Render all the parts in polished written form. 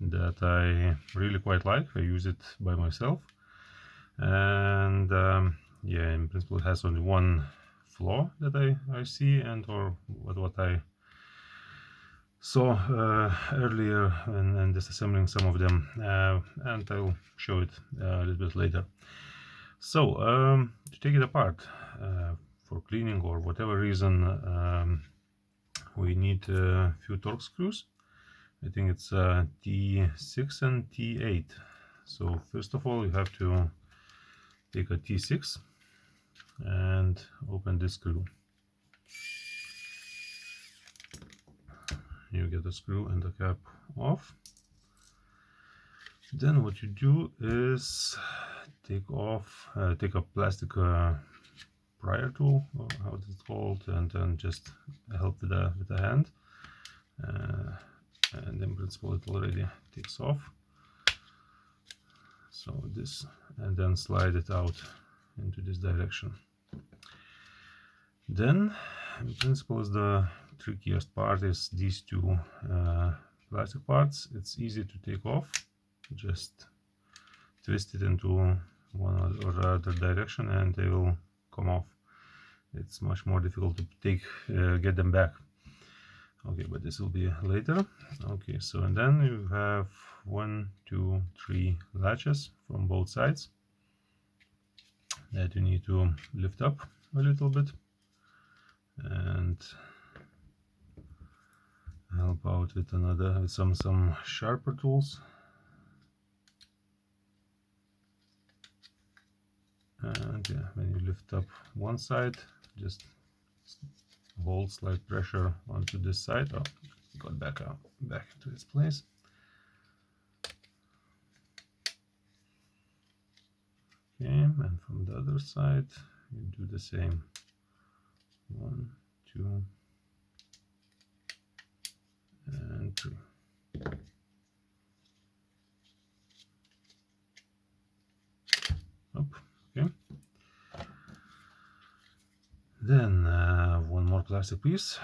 that I really quite like. I use it by myself, and yeah, in principle it has only one flaw that I see, and or what I saw earlier and disassembling some of them, and I'll show it a little bit later. So to take it apart for cleaning or whatever reason, we need a few Torx screws. I think it's T6 and T8. So first of all, you have to take a T6 and open this screw. You get the screw and the cap off. Then what you do is take a plastic prior tool, or how is it called, and then just help with the hand, and in principle it already takes off. So this, and then slide it out into this direction. Then in principle is the trickiest part is these two plastic parts. It's easy to take off, just twist it into one or other direction and they will come off. It's much more difficult to get them back. Okay, but this will be later. Okay, so and then you have 1, 2, 3 latches from both sides that you need to lift up a little bit and help out with some sharper tools. And yeah, when you lift up one side, just hold slight pressure onto this side. Oh, got back into its place. Okay, and from the other side, you do the same. 1, 2, and 3. Up. Okay. Then one more plastic piece.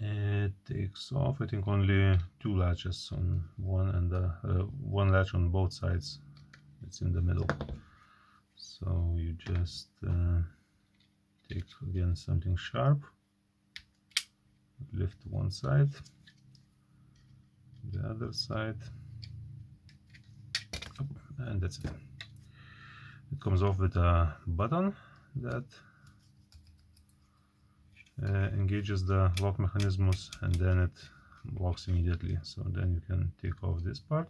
It takes off, I think, only 2 latches on one, and one latch on both sides. It's in the middle. So you just take again something sharp, lift one side, the other side, up, and that's it. It comes off with a button that engages the lock mechanisms, and then it locks immediately. So then you can take off this part.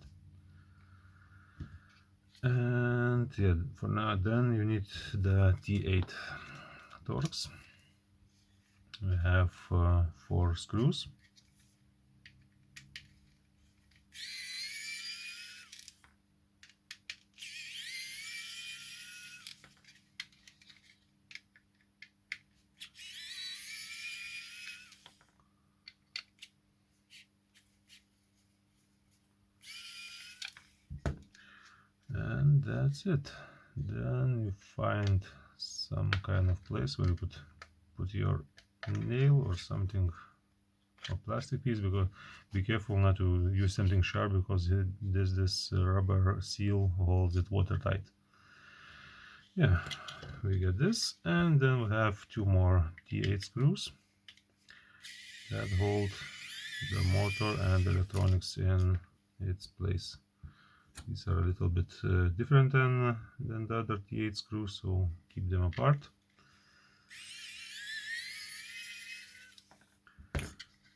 And yeah, for now, then you need the T8 Torx. We have 4 screws. And that's it. Then you find some kind of place where you could put your nail or something, or plastic piece, because be careful not to use something sharp, because this rubber seal holds it watertight. Yeah, we get this, and then we have 2 more T8 screws that hold the motor and the electronics in its place. These are a little bit different than the other T8 screws, so keep them apart.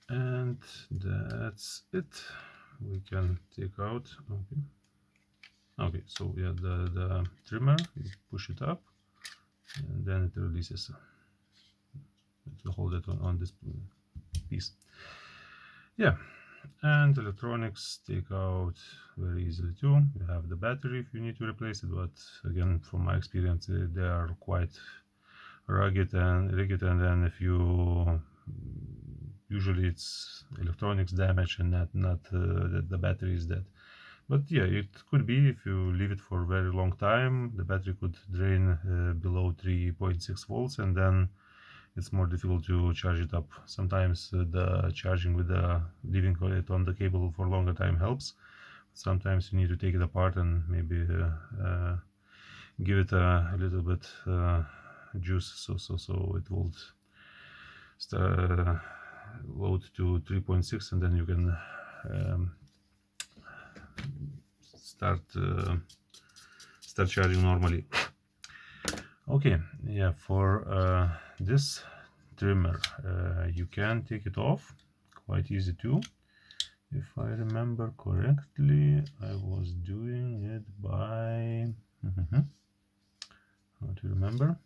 And that's it. We can take out. Okay, so yeah, the trimmer, you push it up and then it releases. It will hold it on this piece. Yeah, and electronics take out very easily too. You have the battery if you need to replace it, but again, from my experience, they are quite rugged and then if you usually it's electronics damage and not the battery is dead. But yeah, it could be if you leave it for a very long time, the battery could drain below 3.6 volts, and then it's more difficult to charge it up. Sometimes the charging with the leaving it on the cable for a longer time helps. Sometimes you need to take it apart and maybe give it a little bit juice, so it will load to 3.6, and then you can start charging normally. Okay, yeah, for this trimmer you can take it off, quite easy too. If I remember correctly, I was doing it by how to remember.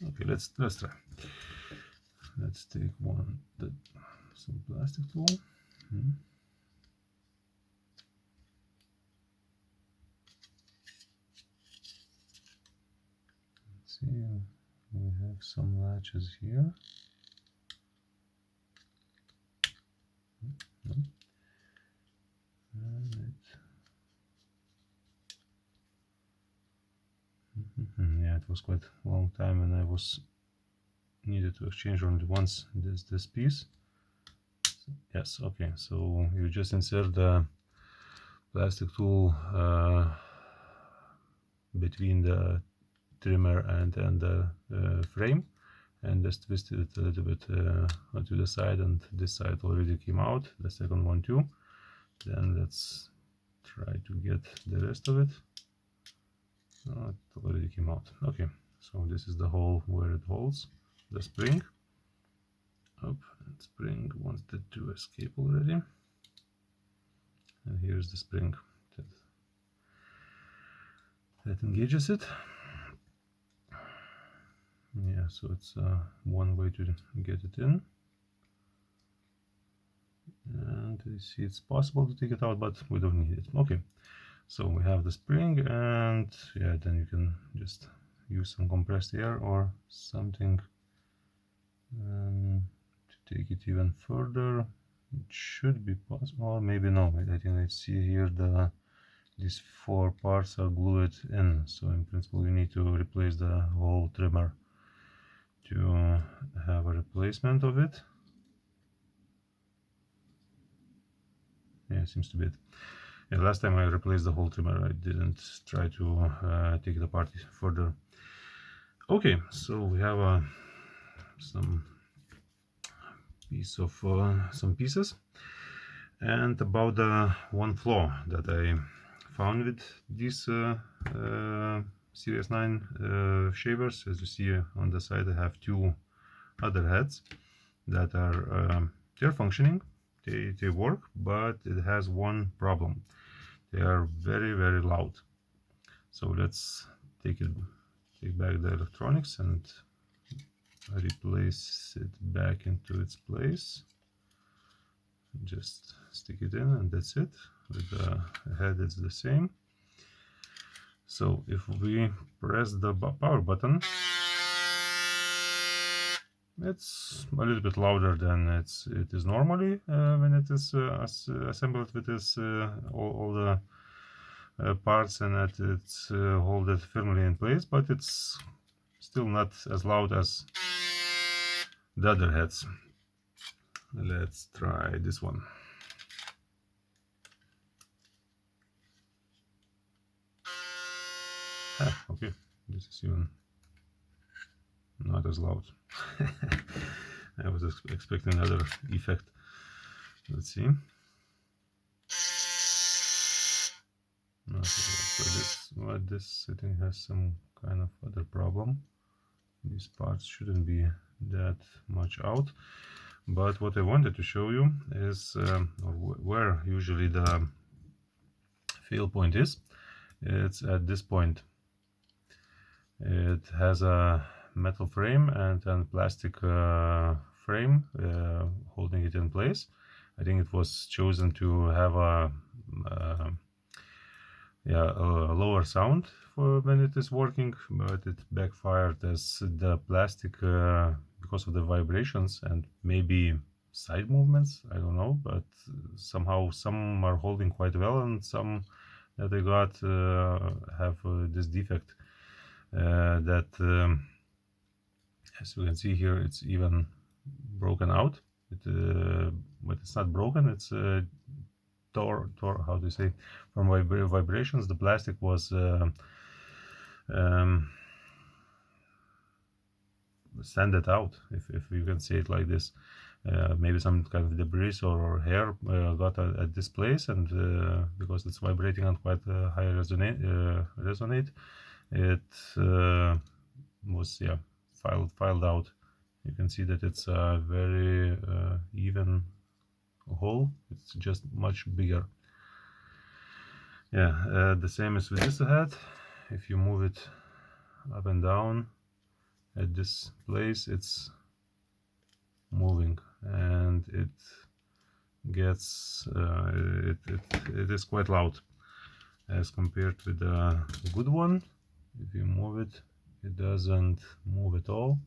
Okay, let's try. Let's take some plastic tool. Let's see, we have some latches here. Yeah, it was quite a long time, and I was needed to exchange only once this piece. Yes, okay, so you just insert the plastic tool between the trimmer and the frame, and just twist it a little bit onto the side, and this side already came out, the second one too. Then let's try to get the rest of it. Oh, it already came out. Okay, so this is the hole where it holds the spring. Up, and spring wanted to escape already. And here's the spring that engages it. Yeah, so it's one way to get it in. And you see it's possible to take it out, but we don't need it. Okay, so we have the spring, and yeah, then you can just use some compressed air or something to take it even further. It should be possible, or maybe no. I think I see here these four parts are glued in, so in principle you need to replace the whole trimmer to have a replacement of it. Yeah, seems to be it. Yeah, last time I replaced the whole trimmer, I didn't try to take it apart further. Okay, so we have some pieces, and about the one flaw that I found with these Series 9 shavers. As you see on the side, I have two other heads that are they're functioning, they work, but it has one problem. They are very, very loud. So let's take back the electronics and replace it back into its place. Just stick it in, and that's it. With the head, it's the same. So if we press the power button, it's a little bit louder than it is normally when it is assembled with this all the parts, and that it's hold it firmly in place, but it's still not as loud as the other heads. Let's try this one. Okay, this is even not as loud. I was expecting another effect. Let's see. So this I think has some kind of other problem. These parts shouldn't be that much out. But what I wanted to show you is where usually the fail point is. It's at this point. It has a metal frame and a plastic frame holding it in place. I think it was chosen to have a lower sound for when it is working, but it backfired as the plastic because of the vibrations and maybe side movements, I don't know, but somehow some are holding quite well and some that I got have this defect that as you can see here, it's even broken out. But it's not broken, it's tore, how do you say, from vibrations. The plastic was sanded out, if you can say it like this. Maybe some kind of debris or hair got at this place, and because it's vibrating on quite a high resonate, it was filed out. You can see that it's a very even hole. It's just much bigger. The same as with this head. If you move it up and down at this place, it's moving, and it gets it is quite loud as compared with the good one. If you move it, it doesn't move at all,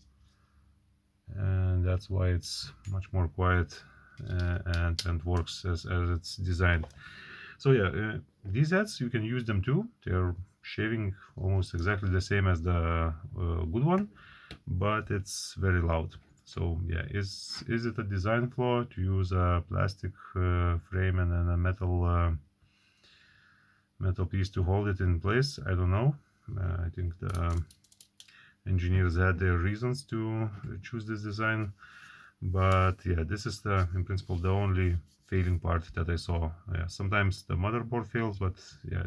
and that's why it's much more quiet and works as it's designed. So these heads, you can use them too. They're shaving almost exactly the same as the good one, but it's very loud. So is it a design flaw to use a plastic frame and then a metal piece to hold it in place? I don't know. I think the engineers had their reasons to choose this design, but this is in principle the only failing part that I saw. Sometimes the motherboard fails, but you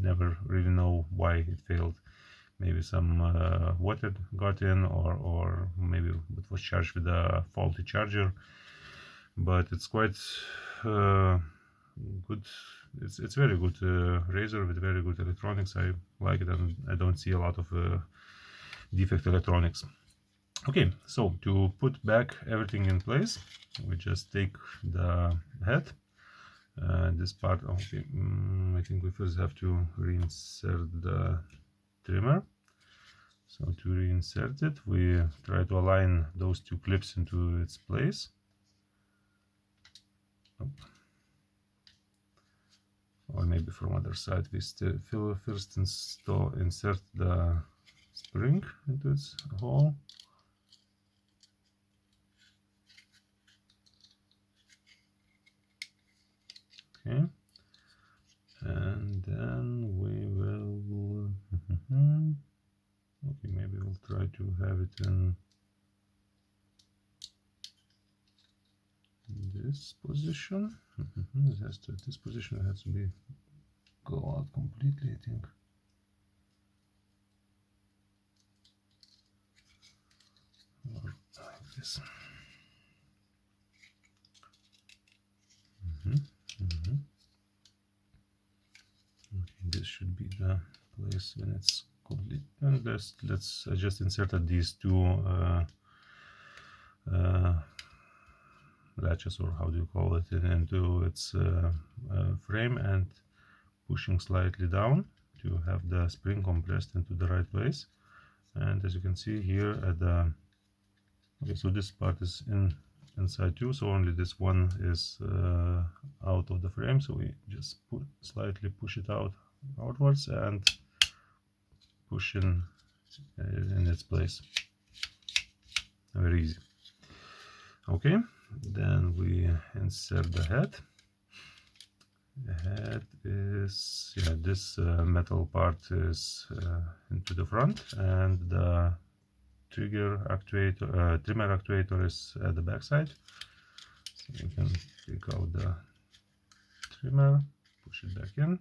never really know why it failed. Maybe some water got in, or maybe it was charged with a faulty charger. But it's quite good. It's very good razor with very good electronics. I like it, and I don't see a lot of defect electronics. Okay, so to put back everything in place, we just take the head, this part. Okay, I think we first have to reinsert the trimmer. So to reinsert it, we try to align those two clips into its place. Or maybe from other side, we first insert the spring into its hole. Okay, and then we will okay, maybe we'll try to have it in this position. This position has to go out completely, I think. Or like this. Okay, this should be the place when it's complete. And let's just insert these two latches, or how do you call it, into its frame, and pushing slightly down to have the spring compressed into the right place. And as you can see here at the so this part is inside too, so only this one is out of the frame. So we just slightly push it outwards and push in its place. Very easy. Okay, then we insert the head. The head is this metal part is into the front, and the trimmer actuator is at the back side. So we can take out the trimmer, push it back in.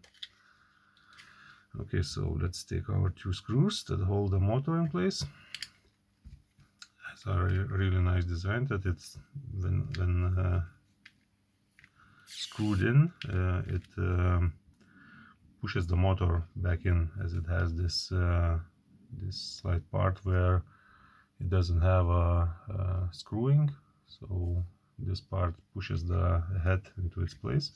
Okay, so let's take our two screws that hold the motor in place. It's a really nice design that it's when screwed in, it pushes the motor back in, as it has this slight part where it doesn't have a screwing, so this part pushes the head into its place.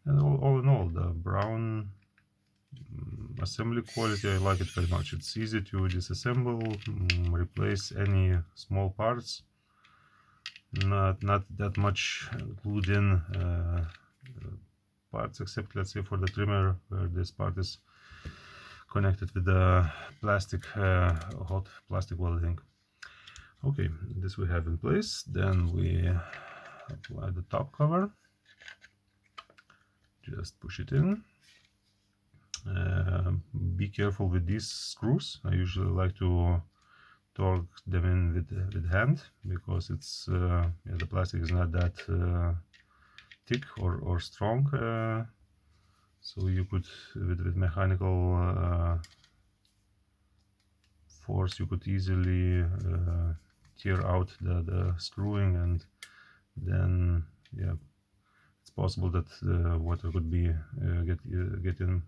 And all in all, the Braun assembly quality, I like it very much. It's easy to disassemble, replace any small parts. not that much glued in parts, except let's say for the trimmer, where this part is connected with the plastic, hot plastic welding. Okay, this we have in place. Then we apply the top cover, just push it in. Be careful with these screws. I usually like to torque them in with hand, because it's yeah, the plastic is not that thick or strong, so you could with mechanical force you could easily tear out the screwing, and then yeah, it's possible that water could be get in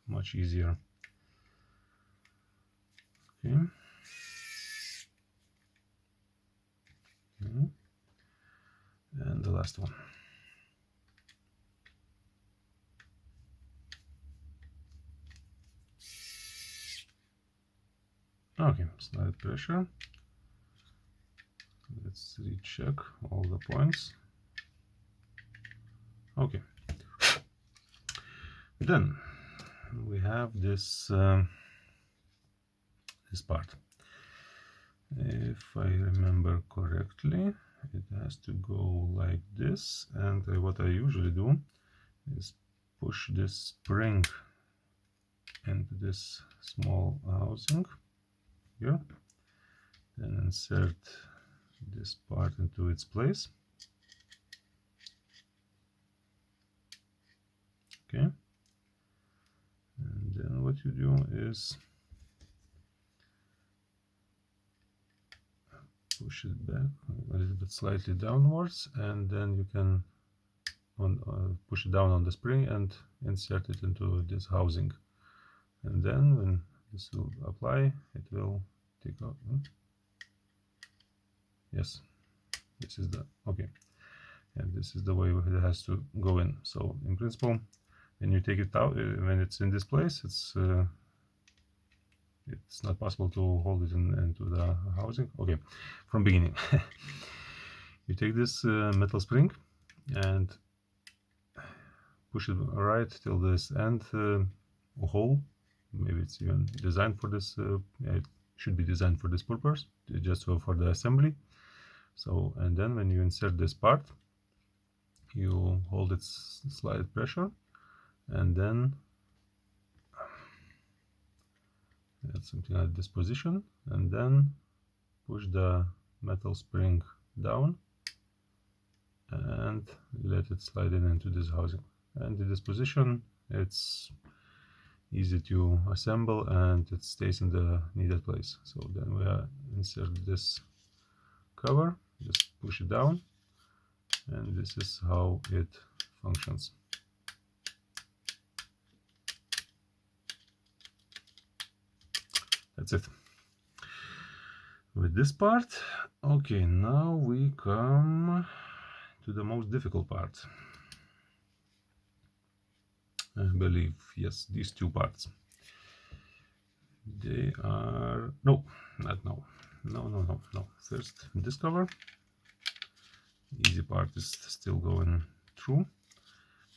much easier. Okay. And the last one. Okay, slight pressure. Let's recheck all the points. Okay. Then we have this this part. If I remember correctly, it has to go like this, and what I usually do is push this spring into this small housing here, then insert this part into its place. Okay, and then what you do is push it back a little bit slightly downwards, and then you can push it down on the spring and insert it into this housing, and then when this will apply, it will take out. Yes, this is the okay, and this is the way it has to go in. So in principle, when you take it out, when it's in this place, it's not possible to hold it into the housing. Okay, from beginning. You take this metal spring and push it right till this end hole. Maybe it's even designed for this. Yeah, it should be designed for this purpose, just for the assembly. So, and then when you insert this part, you hold it slight pressure, and then at something like this position, and then push the metal spring down and let it slide into this housing. And in this position, it's easy to assemble and it stays in the needed place. So then we insert this cover, just push it down, and this is how it functions. That's it with this part. Okay, now we come to the most difficult part. I believe, yes, these two parts. They are no. First, this cover. Easy part is still going through,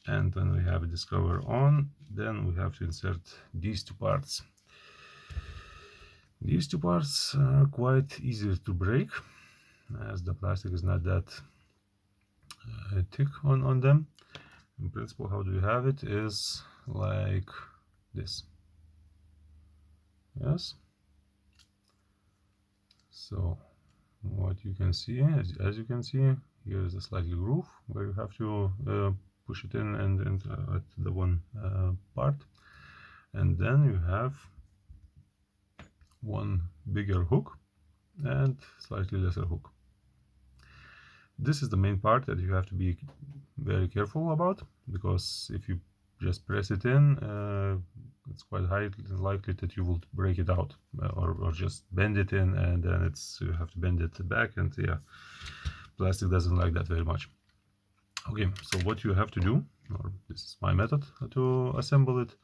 and when we have this cover on, then we have to insert these two parts. These two parts are quite easy to break, as the plastic is not that thick on them. In principle, how do we have it is like this. Yes. So what you can see, as you can see, here is a slightly groove where you have to push it in and at the one part, and then you have one bigger hook and slightly lesser hook. This is the main part that you have to be very careful about, because if you just press it in, it's quite likely that you will break it out, or just bend it in, and then you have to bend it back, and yeah, plastic doesn't like that very much. Okay, so what you have to do, or this is my method to assemble it.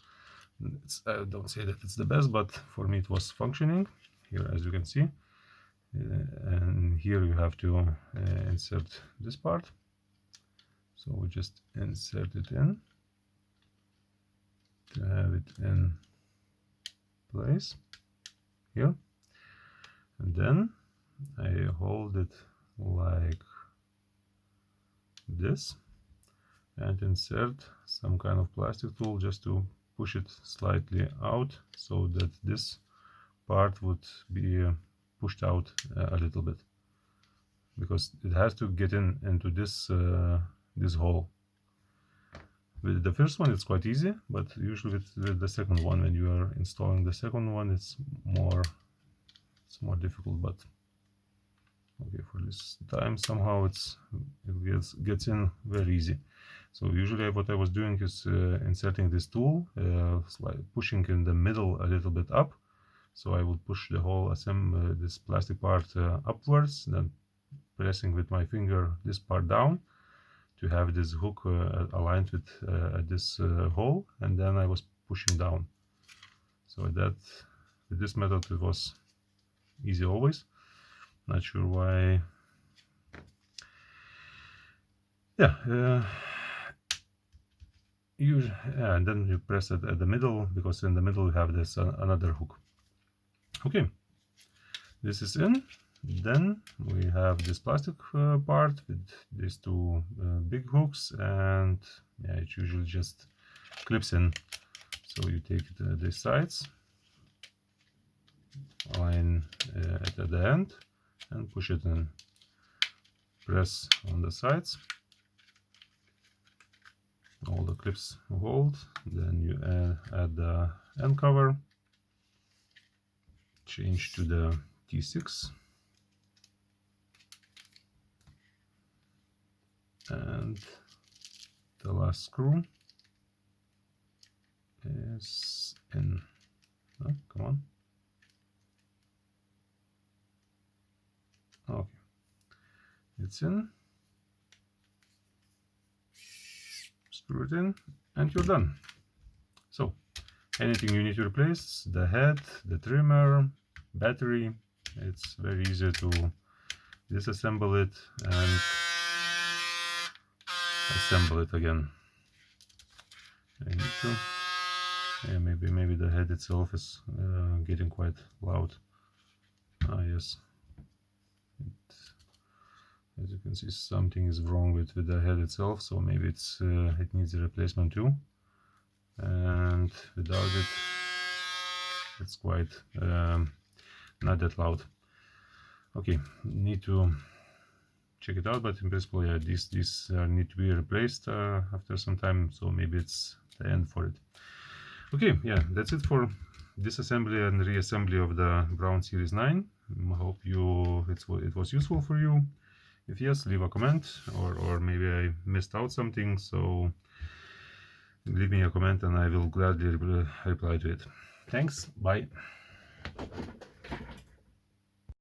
I don't say that it's the best, but for me it was functioning. Here, as you can see, and here you have to insert this part. So we just insert it in to have it in place here, and then I hold it like this and insert some kind of plastic tool just to push it slightly out so that this part would be pushed out a little bit, because it has to get into this this hole. With the first one it's quite easy, but usually with the second one, when you are installing the second one, it's more difficult. But okay, for this time somehow it gets in very easy. So usually what I was doing is inserting this tool, pushing in the middle a little bit up. So I would push the whole this plastic part upwards, then pressing with my finger this part down to have this hook aligned with this hole, and then I was pushing down. So that with this method it was easy always. Not sure why. Yeah, and then you press it at the middle, because in the middle you have this another hook. Okay, this is in. Then we have this plastic part with these two big hooks, and yeah, it usually just clips in. So you take it these sides, align it at the end, and push it in. Press on the sides. All the clips hold. Then you add the end cover. Change to the T6. And the last screw is in. Oh, come on. Okay, it's in. Screw it in, and you're done. So anything you need to replace, the head, the trimmer, battery, it's very easy to disassemble it and assemble it again. I need to, yeah, maybe the head itself is getting quite loud. Ah, yes. As you can see, something is wrong with the head itself, so maybe it needs a replacement too. And without it, it's quite not that loud. Okay, need to check it out, but in principle, yeah, these need to be replaced after some time, so maybe it's the end for it. Okay, yeah, that's it for disassembly and reassembly of the Braun Series 9. I hope it was useful for you. If yes, leave a comment, or maybe I missed out something, so leave me a comment and I will gladly reply to it. Thanks, bye.